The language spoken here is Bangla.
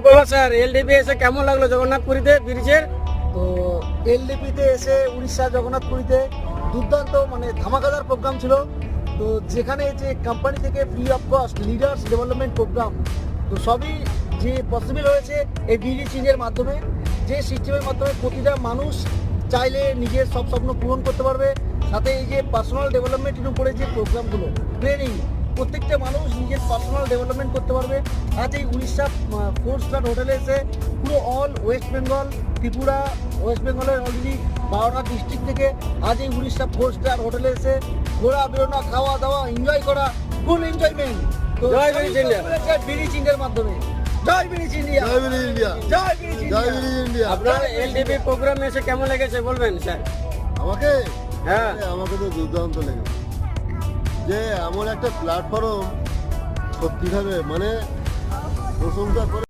বলো স্যার, এলডিপি এসে কেমন লাগলো জগন্নাথপুরীতে ব্রিজের? তো এলডিপিতে এসে উড়িষ্যা জগন্নাথপুরীতে দুর্দান্ত মানে ধামাকাদার প্রোগ্রাম ছিল। তো যেখানে যে কোম্পানি থেকে free of cost leaders development programme, তো সবই যে পসিবল হয়েছে এই বিডি চিনের মাধ্যমে, যে সিস্টেমের মাধ্যমে প্রতিটা মানুষ চাইলে নিজের সব স্বপ্ন পূরণ করতে পারবে। সাথে এই যে পার্সোনাল ডেভেলপমেন্টের উপরে যে প্রোগ্রামগুলো, ট্রেনিং, প্রত্যেকটা মানুষ নিজের পার্সোনাল ডেভেলপমেন্ট করতে পারবে। আজ এই উড়িষ্যা 4 স্টার হোটেলে এসে পুরো all West Bengal, Tripura, West বেঙ্গলের অলরেডি 12টা ডিস্ট্রিক্ট থেকে আজ এই উড়িষ্যা 4 স্টার হোটেলে এসে ঘোরা বেরোনো, খাওয়া দাওয়া, এনজয় করা, ফুল এনজয়মেন্ট। তো জয় ব্রিজ ইন্ডিয়া। বিডি চিনের মাধ্যমে জয় ব্রিজ ইন্ডিয়া, জয় ব্রিজ ইন্ডিয়া, জয় ব্রিজ জয় ইন্ডিয়া। Bridge India. আপনার এলডিপি প্রোগ্রামে এসে কেমন লেগেছে বলবেন স্যার? আমাকে হ্যাঁ। আমাকে তো দুর্দান্ত লেগেছে যে এমন একটা প্ল্যাটফর্ম সত্যিভাবে মানে প্রশংসা করে